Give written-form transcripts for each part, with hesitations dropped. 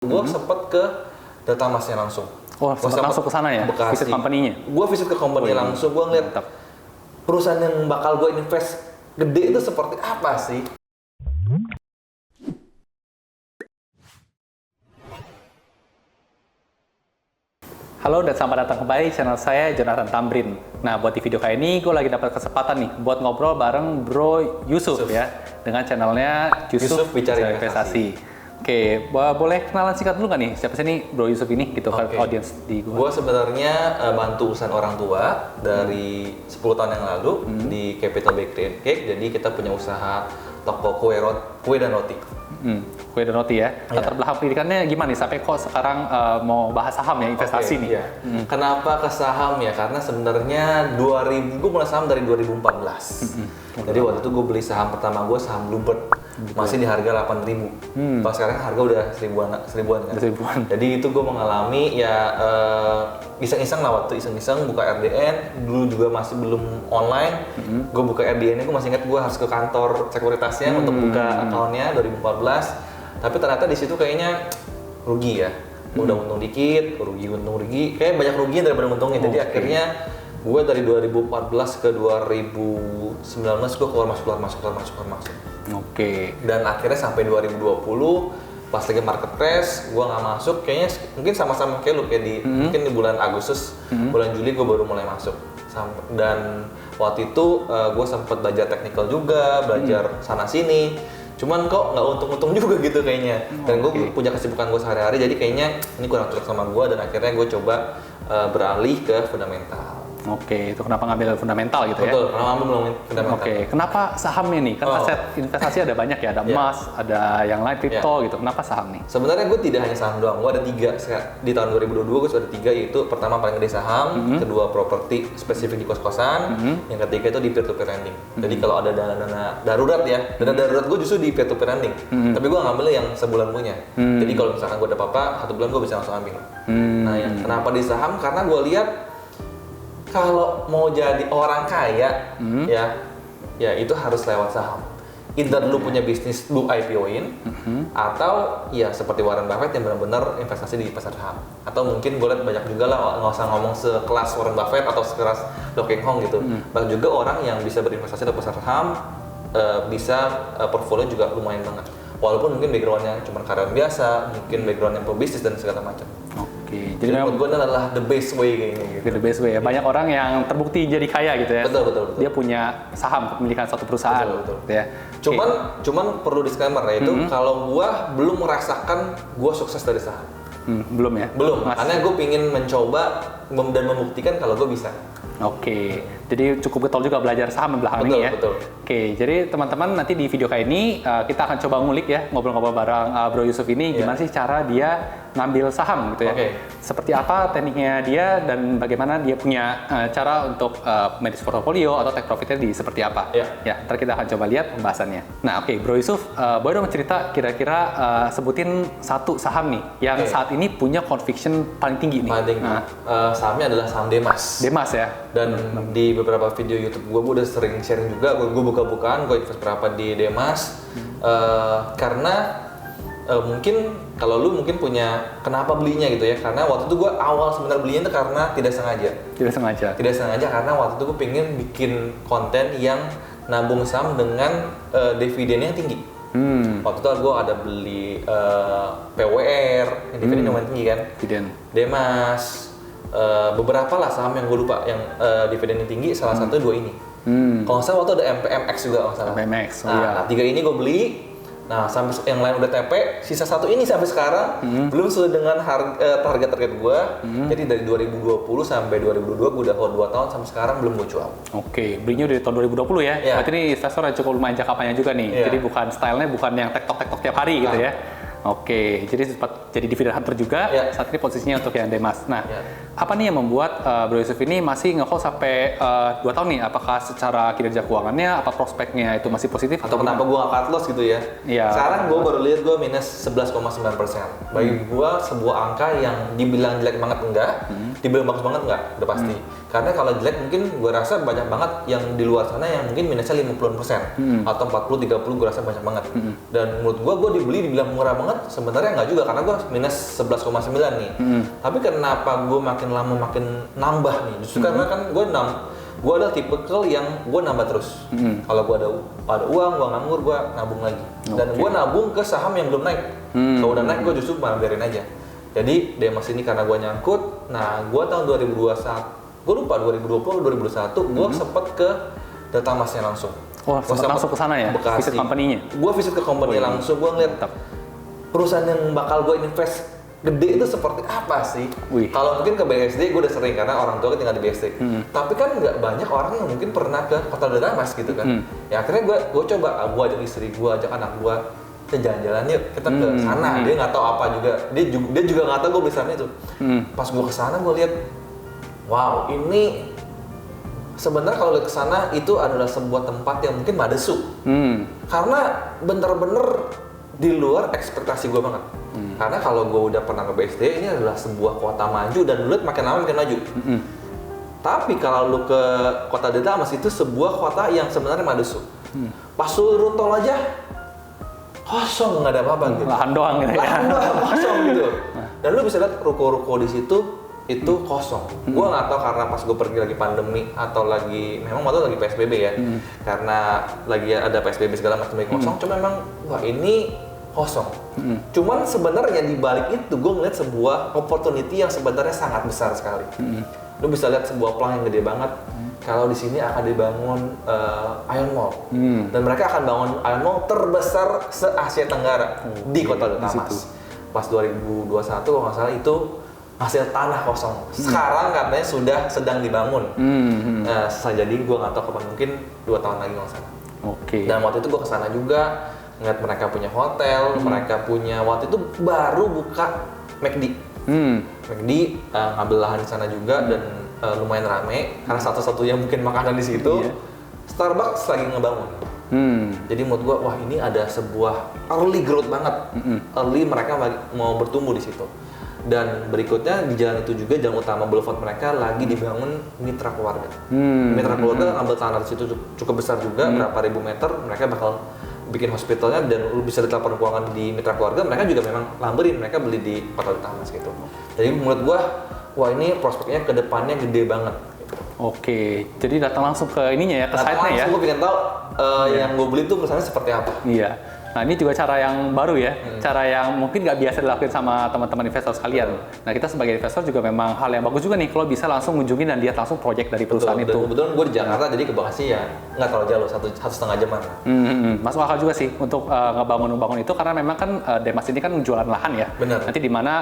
Gue sempet ke Datamasnya langsung. Oh, sempat langsung ke sana ya? Bekasi. Visit company-nya? Gue visit ke company langsung, gue ngeliat perusahaan yang bakal gue invest gede itu seperti apa sih. Halo dan selamat datang kembali di channel saya, Jonathan Tamrin. Nah, buat di video kali ini, gue lagi dapat kesempatan nih buat ngobrol bareng Bro Yusuf ya, dengan channelnya Yusuf Bicara Investasi. Oke, boleh kenalan singkat dulu nggak nih? Siapa sih nih Bro Yusuf ini gitu ke audiens di gue? Gue sebenarnya bantu urusan orang tua dari 10 tahun yang lalu di Capital Bakery and Cake. Jadi kita punya usaha toko kue dan roti. Kue dan roti ya. Latar belakang pendidikannya gimana nih? Sampai kok sekarang mau bahas saham ya, investasi nih? Iya. Kenapa ke saham ya? Karena sebenarnya gue mulai saham dari 2014. Jadi waktu itu gue beli saham pertama gue saham Bluebird. Masih di harga 8.000. Pas sekarang harga udah seribuan kan. Jadi itu gue mengalami ya iseng-iseng lah, waktu iseng-iseng buka RDN. Dulu juga masih belum online. Gue buka RDN-nya, gue masih ingat gue harus ke kantor sekuritasnya untuk buka akunnya 2014. Tapi ternyata di situ kayaknya rugi ya. Udah untung dikit, untung rugi. Kayak banyak ruginya daripada untungnya. Jadi akhirnya gue dari 2014 ke 2019 gue keluar masuk. Dan akhirnya sampai 2020 pas lagi market crash gue nggak masuk, kayaknya mungkin sama-sama kayak lu, kayak di mungkin di bulan Agustus, bulan Juli gue baru mulai masuk. Dan waktu itu gue sempat belajar technical juga, belajar sana sini, cuman kok nggak untung-untung juga gitu kayaknya. Dan gue punya kesibukan gue sehari-hari, jadi kayaknya ini kurang cocok sama gue, dan akhirnya gue coba beralih ke fundamental. Oke, itu kenapa ngambil fundamental gitu ya? Betul, kenapa ngambil fundamental. Oke, kenapa sahamnya nih? Kan aset investasi ada banyak ya, ada emas, ada yang lain, kripto gitu. Kenapa saham nih? Sebenarnya gue tidak hanya saham doang, gue ada 3. Di tahun 2022 gue sudah ada 3, yaitu pertama paling gede saham, kedua properti spesifik di kos-kosan, yang ketiga itu di peer-to-peer lending. Jadi kalau ada dana darurat ya, dana darurat gue justru di peer-to-peer lending. Tapi gue ngambil yang sebulan punya. Jadi kalau misalkan gue ada apa-apa, 1 bulan gue bisa langsung ambil. Nah, kenapa di saham? Karena gue lihat kalau mau jadi orang kaya, ya itu harus lewat saham. Either lu punya bisnis, lu IPO-in, atau ya seperti Warren Buffett yang benar-benar investasi di pasar saham. Atau mungkin gue lihat banyak juga lah, nggak usah ngomong sekelas Warren Buffett atau sekelas Do Keng Hong gitu. Banyak juga orang yang bisa berinvestasi di pasar saham, bisa portfolio juga lumayan banget. Walaupun mungkin background-nya cuma karyawan biasa, mungkin background-nya pebisnis dan segala macam. Oke, jadi menurut gue adalah the best way kayaknya gitu. The best way ya. Banyak orang yang terbukti jadi kaya gitu ya. Betul. Dia punya saham kepemilikan satu perusahaan. Betul. Gitu ya. Cuman perlu disclaimer ya, itu kalau gue belum merasakan gue sukses dari saham. Belum ya? Belum, karena gue pingin mencoba dan membuktikan kalau gue bisa. Oke, jadi cukup getol juga belajar saham belakang ini ya. Betul. Oke, jadi teman-teman nanti di video kali ini kita akan coba ngulik ya, ngobrol-ngobrol bareng Bro Yusuf ini gimana sih cara dia ngambil saham gitu ya. Seperti apa tekniknya dia dan bagaimana dia punya cara untuk manage portfolio atau take profitnya di seperti apa. Ya, ntar kita akan coba lihat pembahasannya. Nah, oke, Bro Yusuf, boleh dong cerita kira-kira sebutin satu saham nih yang saat ini punya conviction paling tinggi nih. Paling tinggi. Sahamnya adalah saham Demas. Demas ya. Dan di beberapa video YouTube gue udah sering sharing juga, gue buka-bukaan, gue invest berapa di Demas. Karena mungkin kalau lu mungkin punya kenapa belinya gitu ya, karena waktu itu gue awal sebenarnya belinya itu karena tidak sengaja karena waktu itu gue pengen bikin konten yang nabung saham dengan dividennya yang tinggi. Waktu itu gue ada beli PWR yang dividennya lumayan tinggi kan, Demas, beberapa lah saham yang gue lupa yang dividennya tinggi, salah satu 2 ini. Kalau nggak salah waktu ada MPMX juga kalau nggak salah. MPMX, nah 3 ini gue beli. Nah, sampai yang lain udah TP, sisa 1 ini sampai sekarang belum sesuai dengan target gue. Jadi dari 2020 sampai 2022 gue udah 2 tahun sampai sekarang belum gue jual. Oke, belinya dari tahun 2020 ya. Berarti ini investor yang cukup lumayan jangka panjang juga nih. Jadi bukan stylenya bukan yang tektok tiap hari gitu ya. Oke, jadi sempat jadi dividend hunter juga. Saat ini posisinya untuk yang Demas. Nah, apa nih yang membuat Bro Yusuf ini masih nge-hold sampai 2 tahun nih? Apakah secara kinerja keuangannya, apa prospeknya itu masih positif? Atau kenapa gue nggak cut loss gitu ya? Sekarang gue baru lihat gue minus 11,9%. Bagi gue sebuah angka yang dibilang jelek banget enggak, dibilang bagus banget enggak, udah pasti. Karena kalau jelek mungkin gue rasa banyak banget yang di luar sana yang mungkin minusnya 50% atau 40-30 gue rasa banyak banget. Dan menurut gue dibeli dibilang murah banget banget? Sebenarnya nggak juga, karena gue minus 11,9 nih. Tapi kenapa gue makin lama makin nambah nih? Justru karena kan gue adalah tipikal yang gue nambah terus. Kalau gue ada uang, gue nganggur, gue nabung lagi. Dan gue nabung ke saham yang belum naik. Kalau udah naik, gue justru biarin aja. Jadi Demas ini karena gue nyangkut, nah gue tahun 2021, gue lupa 2020 atau 2021, gue sempet ke Delta Emasnya langsung. Oh, sempat langsung ke sana ya? Bekasi. Visit company-nya? Gue visit ke company langsung, gue ngeliat perusahaan yang bakal gue invest gede itu seperti apa sih? Kalau mungkin ke BSD gue udah sering karena orang tua tinggal di BSD. Tapi kan nggak banyak orang yang mungkin pernah ke Kota Delta Emas gitu kan. Ya akhirnya gue coba, gue ajak istri gue, ajak anak gue, kita jalan-jalan yuk, kita ke sana. Dia nggak tahu apa juga, dia juga nggak tahu gue beli saham itu. Pas gue ke sana gue lihat, wow, ini sebenarnya kalau ke sana itu adalah sebuah tempat yang mungkin madesu. Karena bener-bener di luar ekspektasi gue banget. Karena kalau gue udah pernah ke BSD, ini adalah sebuah kota maju dan lu lihat makin lama makin maju. Tapi kalau lu ke Kota Delta Emas itu sebuah kota yang sebenarnya madesu. Pas turun tol aja kosong, nggak ada apa-apa gitu. Lahan doang gitu ya. Lahan doang kosong gitu. Dan lu bisa lihat ruko-ruko di situ itu kosong. Gue nggak tahu karena pas gue pergi lagi pandemi atau lagi memang waktu lagi PSBB ya. Karena lagi ada PSBB segala macam kosong. Cuma memang wah ini kosong. Cuman sebenarnya di balik itu gue ngeliat sebuah opportunity yang sebenarnya sangat besar sekali. Lu bisa lihat sebuah peluang yang gede banget. Kalau di sini akan dibangun Ion Mall. Dan mereka akan bangun Ion Mall terbesar se-Asia Tenggara di Kota Delta Emas. Pas 2021 kalau nggak salah itu hasil tanah kosong. Sekarang katanya sudah sedang dibangun. Jadi gue nggak tahu kapan, mungkin 2 tahun lagi nggak salah. Dan waktu itu gue kesana juga, ngeliat mereka punya hotel, mereka punya waktu itu baru buka McD. McD ngambil lahan di sana juga dan lumayan rame karena satu-satunya mungkin makanan di situ. Starbucks lagi ngebangun. Jadi menurut gue, wah ini ada sebuah early growth banget. Early mereka mau bertumbuh di situ. Dan berikutnya di jalan itu juga, jalan utama Boulevard mereka lagi dibangun mitra keluarga. Mitra keluarga ambil tanah di situ cukup besar juga, berapa ribu meter. Mereka bakal bikin hospitalnya dan lu bisa lihat laporan keuangan di mitra keluarga. Mereka juga memang lamberin, mereka beli di Kota Delta Emas gitu. Jadi menurut gua, wah ini prospeknya ke depannya gede banget. Oke, jadi datang langsung ke ininya ya, ke site-nya ya? Langsung gue pengen tahu yang gue beli itu perusahaannya seperti apa. Iya. Nah ini juga cara yang baru ya, cara yang mungkin nggak biasa dilakukan sama teman-teman investor sekalian. Nah kita sebagai investor juga memang hal yang bagus juga nih kalau bisa langsung ngunjungin dan lihat langsung proyek dari perusahaan itu. Kebetulan gue di Jakarta, jadi ke Bekasi ya nggak terlalu jauh, 1,5 jaman. Masuk akal juga sih untuk ngebangun itu karena memang kan Demas ini kan jualan lahan ya. Benar. Nanti di mana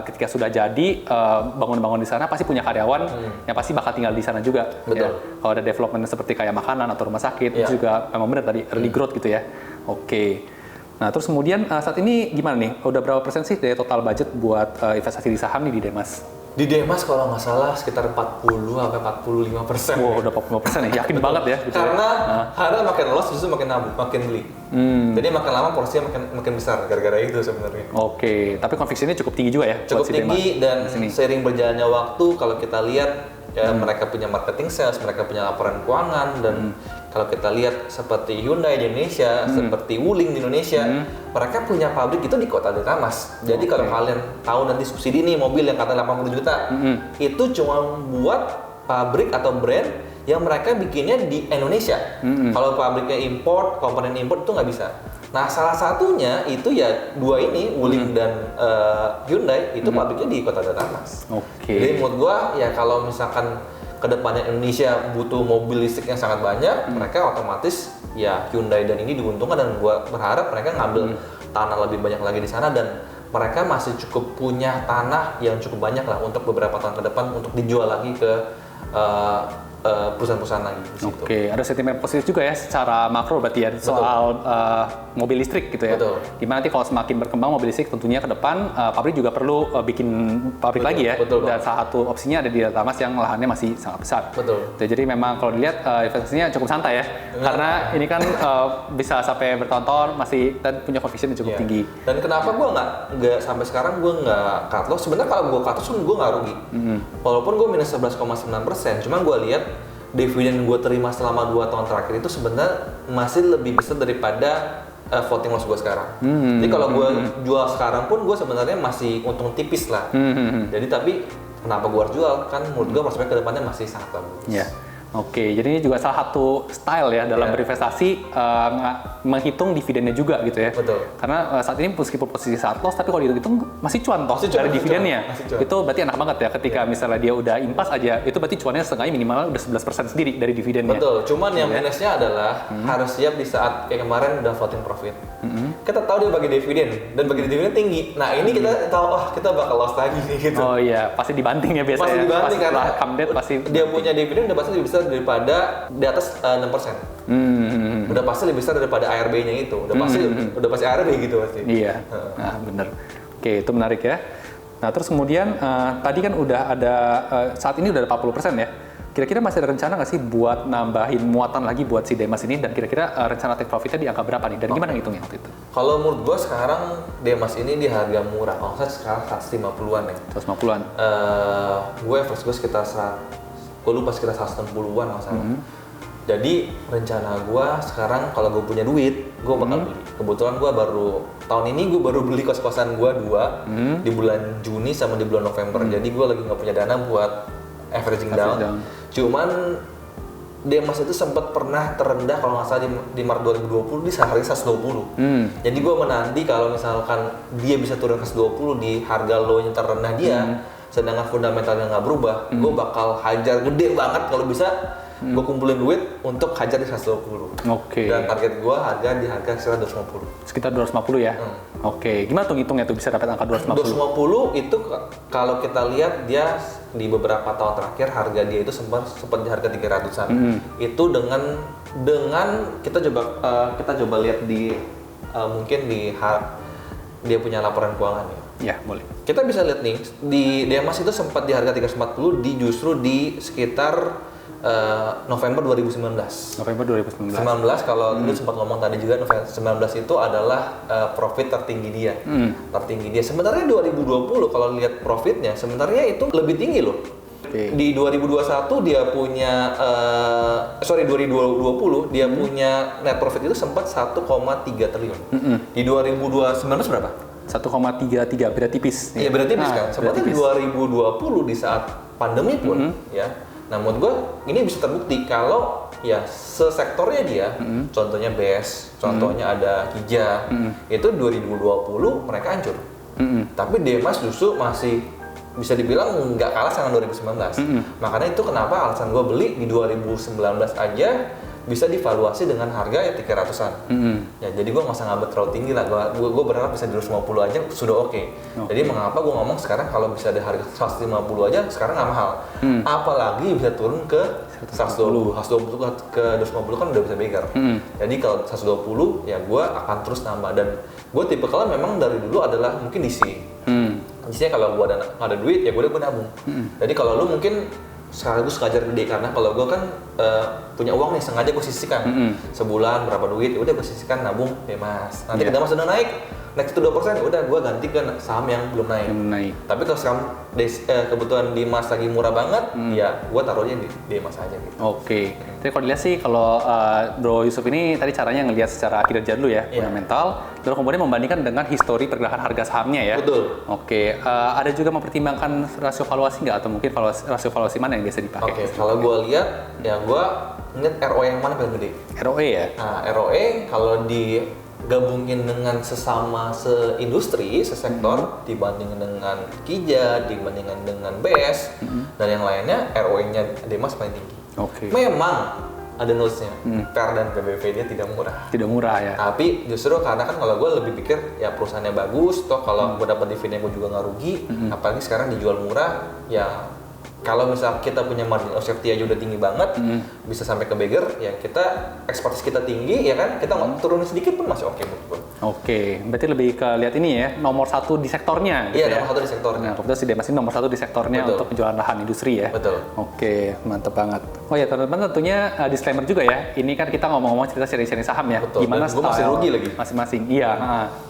ketika sudah jadi bangun di sana pasti punya karyawan yang pasti bakal tinggal di sana juga. Betul. Ya. Kalau ada development seperti kayak makanan atau rumah sakit itu juga memang benar tadi early growth gitu ya. Oke. Nah, terus kemudian saat ini gimana nih? Udah berapa persen sih dari total budget buat investasi di saham nih di Demas? Di Demas kalau nggak salah sekitar 40-45%. Wow, udah 40% ya? Yakin banget ya? Gitu karena makin loss justru makin beli. Jadi makin lama porsinya makin besar gara-gara itu sebenarnya. Oke, tapi konviksinya cukup tinggi juga ya? Cukup tinggi dan seiring berjalannya waktu kalau kita lihat ya, mereka punya marketing sales, mereka punya laporan keuangan dan kalau kita lihat seperti Hyundai di Indonesia, seperti Wuling di Indonesia, mereka punya pabrik itu di Kota Delta Emas. Jadi kalau kalian tahu nanti subsidi nih mobil yang katanya 80 juta, itu cuma buat pabrik atau brand yang mereka bikinnya di Indonesia. Kalau pabriknya import, komponen import itu nggak bisa. Nah salah satunya itu ya dua ini, Wuling dan Hyundai, itu pabriknya di Kota Delta Emas. Jadi menurut gua ya kalau misalkan kedepannya Indonesia butuh mobil listrik yang sangat banyak, mereka otomatis ya Hyundai dan ini diuntungkan dan gua berharap mereka ngambil tanah lebih banyak lagi di sana dan mereka masih cukup punya tanah yang cukup banyak lah untuk beberapa tahun ke depan untuk dijual lagi ke perusahaan-perusahaan lagi di situ. Oke, ada sentimen positif juga ya secara makro berarti ya soal mobil listrik gitu ya. Betul. Dimana nanti kalau semakin berkembang mobil listrik tentunya ke depan pabrik juga perlu bikin pabrik lagi ya. Dan salah satu opsinya ada di Delta Emas yang lahannya masih sangat besar. Betul. Jadi memang kalau dilihat investasinya cukup santai ya. Karena ini kan bisa sampai bertahun-tahun masih dan punya conviction yang cukup tinggi. Dan kenapa gue nggak sampai sekarang gue nggak cut loss? Sebenarnya kalau gue cut loss pun gue nggak rugi. Walaupun gue minus 11,9%, cuma gue lihat dividen gue terima selama 2 tahun terakhir itu sebenarnya masih lebih besar daripada floating loss gue sekarang. Jadi kalau gue jual sekarang pun gue sebenarnya masih untung tipis lah. Jadi tapi kenapa gue harus jual? Kan menurut gue prospek ke depannya masih sangat bagus. Yeah. Oke, jadi ini juga salah satu style ya dalam berinvestasi, menghitung dividennya juga gitu ya. Betul. Karena saat ini meskipun posisi saat loss, tapi kalau dihitung masih cuan toh dari dividennya. Itu berarti enak banget ya ketika misalnya dia udah impas aja, itu berarti cuannya setengahnya minimal udah 11% sendiri dari dividennya. Betul, cuman yang minusnya adalah harus siap di saat kayak kemarin udah floating profit. Kita tahu dia bagi dividen, dan bagi dividen tinggi. Nah ini kita tahu, kita bakal loss lagi gitu. Oh iya, pasti dibanting ya biasanya. Pasti dibanting karena come date pasti dia punya dividen udah pasti lebih besar daripada di atas 6%. Udah pasti lebih besar daripada ARB-nya itu. Udah pasti ARB gitu pasti. Iya. Nah, bener. Oke, itu menarik ya. Nah, terus kemudian tadi kan udah ada saat ini udah ada 40% ya. Kira-kira masih ada rencana nggak sih buat nambahin muatan lagi buat si Demas ini, dan kira-kira rencana take profitnya di angka berapa nih? Dan gimana ngitungnya waktu itu? Kalau menurut gue sekarang Demas ini di harga murah. Kalau saya sekarang 150-an ya. 150-an. Gue average gue sekitar gue lupa sekitar 160-an masalah. Jadi rencana gue sekarang kalau gue punya duit, gue bakal beli. Kebetulan gue tahun ini gue baru beli kos-kosan gue 2 di bulan Juni sama di bulan November. Jadi gue lagi nggak punya dana buat averaging down. Cuman Demas itu sempat pernah terendah kalau nggak salah di Maret 2020 di harga 120. Jadi gue menanti kalau misalkan dia bisa turun ke 120 di harga low-nya terendah dia, sedangkan fundamentalnya nggak berubah, gue bakal hajar gede banget kalau bisa. Gue kumpulin duit untuk hajar di 120. Oke. Dan target gue di harga sekitar 250. Sekitar 250 ya? Oke. Gimana tuh ngitungnya tuh bisa dapat angka 250? 250 itu kalau kita lihat dia di beberapa tahun terakhir harga dia itu sempat di harga 300-an. Itu dengan kita coba lihat di mungkin dia punya laporan keuangan ya. Ya, boleh. Kita bisa lihat nih di Demas itu sempat di harga 340 justru di sekitar November 2019. November 2019. Kalau dulu sempat ngomong tadi juga November 19 itu adalah profit tertinggi dia. Tertinggi dia. Sebenarnya 2020 kalau lihat profitnya sebenarnya itu lebih tinggi loh. Okay. Di 2021 dia punya 2020 dia punya net profit itu sempat 1,3 triliun. Di 2019 berapa? 1,33, beda tipis. Iya, beda tipis kan. Sebenarnya 2020 di saat pandemi pun ya. Nah, menurut gue ini bisa terbukti kalau ya sesektornya dia, contohnya BES, contohnya ada Hija, itu 2020 mereka hancur. Tapi Demas justru masih bisa dibilang nggak kalah sama 2019. Makanya itu kenapa alasan gue beli di 2019 aja bisa divaluasi dengan harga ya 300-an. Ya, jadi gue nggak usah ngabet terlalu tinggi lah. Gue berharap bisa di 250 aja sudah oke. Jadi mengapa gue ngomong sekarang kalau bisa di harga 150 aja sekarang nggak mahal. Apalagi bisa turun ke 120. 120 ke 250 kan udah bisa begar. Jadi kalau 120 ya gue akan terus nambah. Dan gue tipe kalau memang dari dulu adalah mungkin DC. DC kalau gue ada duit ya gue nabung. Jadi kalau lu mungkin sekaligus ngajar gede, karena kalau gue kan punya uang nih sengaja gue sisihkan sebulan berapa duit, udah gue sisihkan nabung Demas. Nanti ketika Demas udah naik itu 2%, udah gue ganti ke saham yang belum naik. Tapi kalau sekarang kebetulan Demas lagi murah banget, ya gue taruhnya di Demas aja gitu. Oke. Tapi kalau dilihat sih kalau Bro Yusuf ini tadi caranya ngelihat secara kinerja dulu ya, fundamental, lalu kemudian membandingkan dengan histori pergerakan harga sahamnya ya. Betul. Oke. Ada juga mempertimbangkan rasio valuasi nggak, atau mungkin rasio valuasi mana yang biasa dipakai? Oke. Kalau gue lihat ya gue ngeliat ROE yang mana paling gede. ROE ya? Nah, ROE kalau digabungin dengan sesama seindustri, sesektor, dibandingin dengan Hija, dibandingin dengan BES, dan yang lainnya, ROE-nya Demas paling tinggi. Oke. Memang ada notes-nya, PER dan PBV dia tidak murah. Tidak murah ya? Tapi justru karena kan kalau gue lebih pikir ya perusahaannya bagus, toh kalau gue dapat dividen gue juga nggak rugi, apalagi sekarang dijual murah, ya kalau misal kita punya margin of safety aja udah tinggi banget, bisa sampai ke beggar, ya kita ekspektasi kita tinggi, ya kan, kita turunin sedikit pun masih oke menurut gue. Oke, berarti lebih ke lihat ini ya, nomor 1 di sektornya. Iya, gitu ya? nomor 1 di sektornya. Nah, kebetulan si Demas ini nomor 1 di sektornya Betul. untuk penjualan lahan industri ya. Betul. Oke, mantep banget. Oh ya teman-teman, tentunya disclaimer juga ya. Ini kan kita ngomong-ngomong cerita sharing-sharing saham ya. Betul. Gimana Dan gua masih rugi lagi. masing-masing. Iya.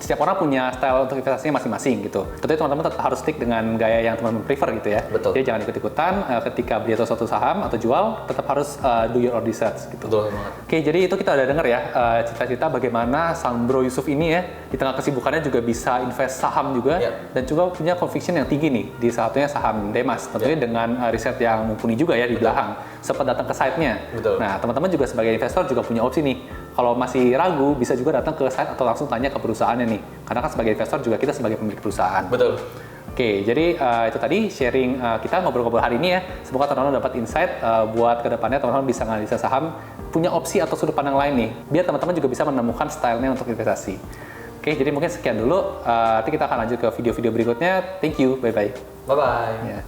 Setiap orang punya style untuk investasinya masing-masing gitu. Tentunya teman-teman tetap harus stick dengan gaya yang teman-teman prefer gitu ya. Betul. Jadi jangan ikut-ikutan ketika beli atau suatu saham atau jual, tetap harus do your own research gitu. Betul banget. Oke, jadi itu kita udah denger ya cerita-cerita bagaimana sang Bro Yusuf ini ya di tengah kesibukannya juga bisa invest saham juga dan juga punya conviction yang tinggi nih di salah satunya saham Demas. Tentunya dengan riset yang mumpuni juga ya di belakang. Sempat datang ke site-nya. Betul. Nah, teman-teman juga sebagai investor juga punya opsi nih. Kalau masih ragu bisa juga datang ke site atau langsung tanya ke perusahaannya nih. Karena kan sebagai investor juga kita sebagai pemilik perusahaan. Betul. Oke, jadi itu tadi sharing kita ngobrol-ngobrol hari ini ya. Semoga teman-teman dapat insight buat kedepannya teman-teman bisa analisa saham, punya opsi atau sudut pandang lain nih, biar teman-teman juga bisa menemukan stylenya untuk investasi. Oke, jadi mungkin sekian dulu. Nanti kita akan lanjut ke video-video berikutnya. Thank you, bye-bye. Bye-bye. Yeah.